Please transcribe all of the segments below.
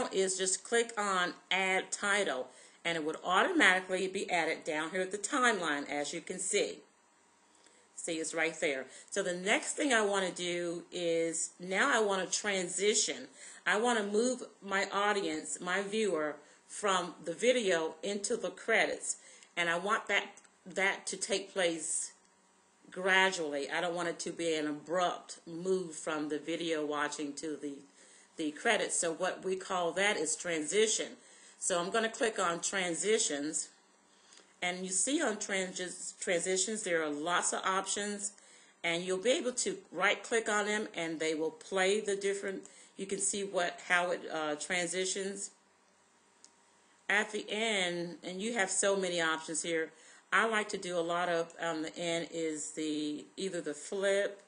now is just click on Add Title, and it would automatically be added down here at the timeline, as you can see. See, it's right there. So the next thing I want to do is, now I want to transition. I want to move my audience, my viewer, from the video into the credits. And I want that to take place gradually. I don't want it to be an abrupt move from the video watching to the credits. So what we call that is transition. So I'm going to click on transitions, and you see on transitions there are lots of options, and you'll be able to right click on them and they will play the different, you can see how it transitions at the end. And you have so many options here. I like to do a lot of on the end is either the flip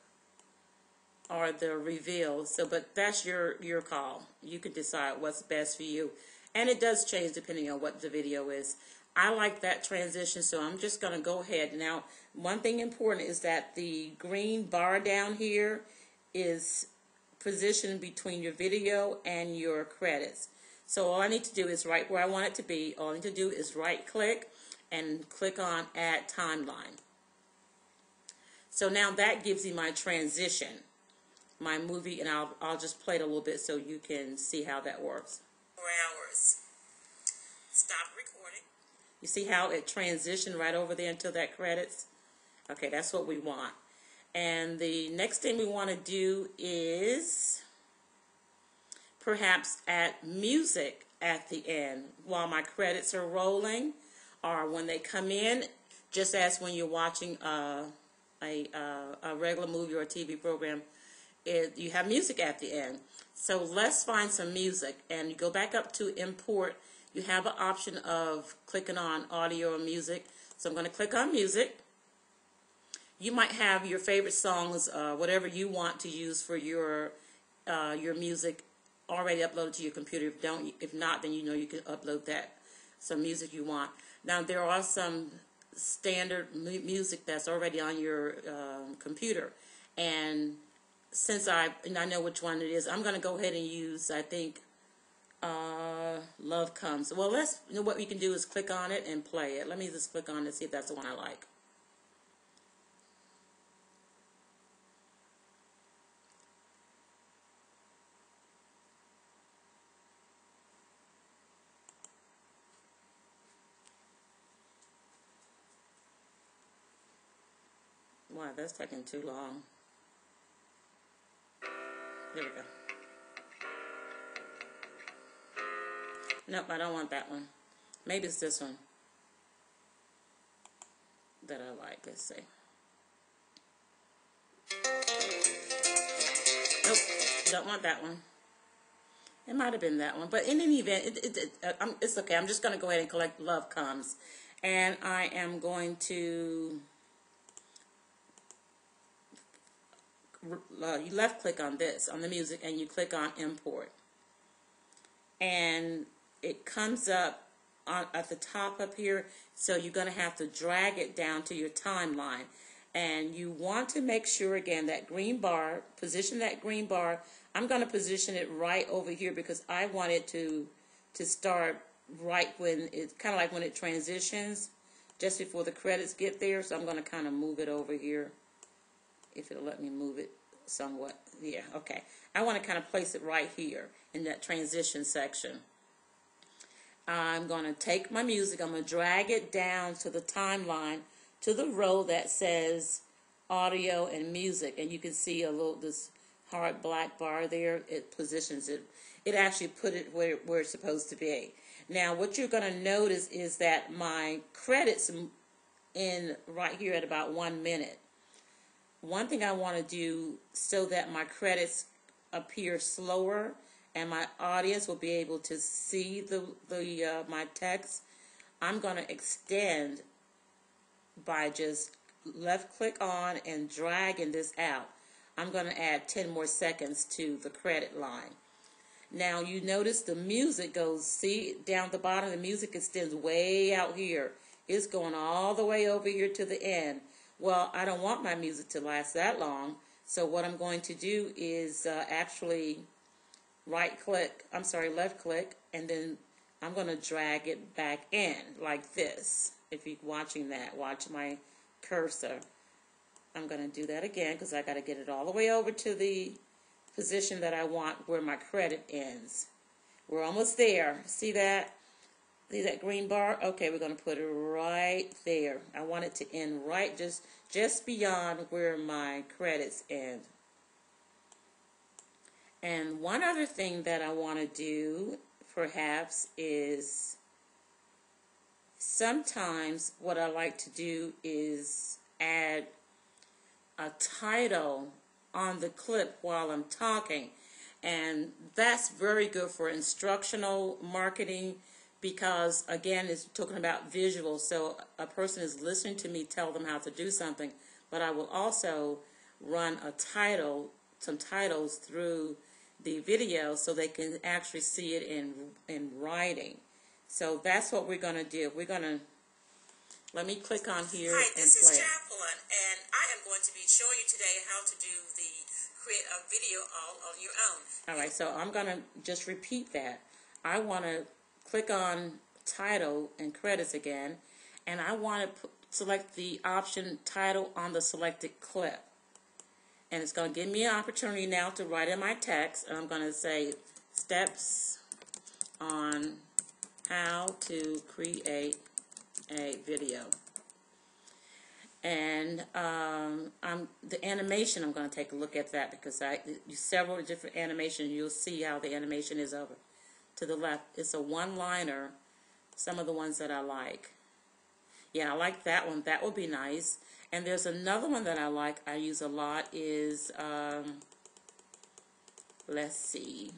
or the reveal. So, but that's your call. You can decide what's best for you, and it does change depending on what the video is. I like that transition, so I'm just going to go ahead. Now, one thing important is that the green bar down here is positioned between your video and your credits. So all I need to do is right where I want it to be. All I need to do is right click and click on Add Timeline. So now that gives you my transition, my movie, and I'll just play it a little bit so you can see how that works. 4 hours. Stop recording. You see how it transitioned right over there until that credits? Okay, that's what we want. And the next thing we want to do is perhaps add music at the end while my credits are rolling, or when they come in, just as when you're watching a regular movie or a TV program, you have music at the end. So let's find some music, and you go back up to import. You have an option of clicking on audio or music. So I'm going to click on music. You might have your favorite songs, whatever you want to use for your music already uploaded to your computer. If not, then you know you can upload some music you want. Now there are some standard music that's already on your computer, and since I know which one it is, I'm going to go ahead and use, I think, Love Comes. Well, what we can do is click on it and play it. Let me just click on it and see if that's the one I like. Wow, that's taking too long. There we go. Nope, I don't want that one. Maybe it's this one that I like. Let's see. Nope, don't want that one. It might have been that one, but in any event, it's okay. I'm just going to go ahead and collect Love Comes, and I am going to you left click on this, on the music, and you click on import, and it comes up at the top up here. So you're going to have to drag it down to your timeline, and you want to make sure again that green bar, position that green bar. I'm going to position it right over here because I want it to start right when it's kind of like when it transitions, just before the credits get there. So I'm going to kind of move it over here. If it'll let me move it somewhat. Yeah, okay. I want to kind of place it right here in that transition section. I'm going to take my music. I'm going to drag it down to the timeline, to the row that says audio and music. And you can see this hard black bar there. It positions it. It actually put it where it's supposed to be. Now, what you're going to notice is that my credits in right here at about 1 minute. One thing I want to do so that my credits appear slower and my audience will be able to see my text, I'm going to extend by just left click on and dragging this out. I'm going to add 10 more seconds to the credit line. Now you notice the music goes, see down at the bottom, the music extends way out here. It's going all the way over here to the end. Well, I don't want my music to last that long, so what I'm going to do is actually left click, and then I'm going to drag it back in like this. If you're watching that, watch my cursor. I'm going to do that again because I got to get it all the way over to the position that I want where my credit ends. We're almost there. See that? See that green bar? Okay, we're going to put it right there. I want it to end right just beyond where my credits end. And one other thing that I want to do perhaps is sometimes what I like to do is add a title on the clip while I'm talking. And that's very good for instructional marketing because, again, it's talking about visuals. So a person is listening to me tell them how to do something, but I will also run some titles through the video so they can actually see it in writing. So that's what we're going to do. Let me click on here and play. Hi, this is Jacqueline, and I am going to be showing you today how to create a video all on your own. All right, so I'm going to just repeat that. I want to click on title and credits again, and I want to select the option title on the selected clip. And it's going to give me an opportunity now to write in my text, and I'm going to say steps on how to create a video. And the animation, I'm going to take a look at that because several different animations. You'll see how the animation is over to the left. It's a one-liner, some of the ones that I like. Yeah, I like that one. That would be nice. And there's another one that I like, I use a lot is, let's see.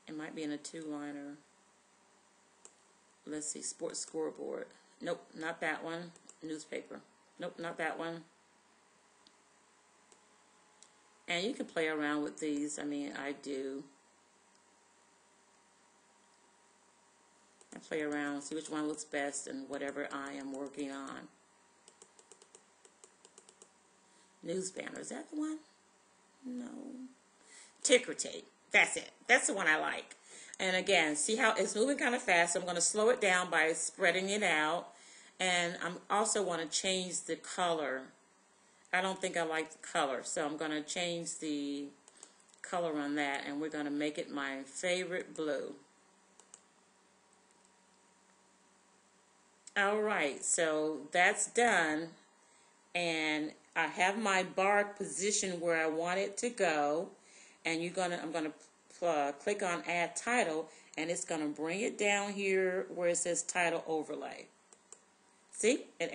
It might be in a two-liner. Let's see, sports scoreboard. Nope, not that one. Newspaper. Nope, not that one. And you can play around with these. I mean, I do. I play around, see which one looks best and whatever I am working on. News banner, is that the one? No. Ticker tape. That's it. That's the one I like. And again, see how it's moving kind of fast. So I'm going to slow it down by spreading it out. And I also want to change the color. I don't think I like the color. So I'm going to change the color on that. And we're going to make it my favorite blue. Alright, so that's done. And I have my bar positioned where I want it to go. And I'm going to click on add title, and it's going to bring it down here where it says title overlay. See? It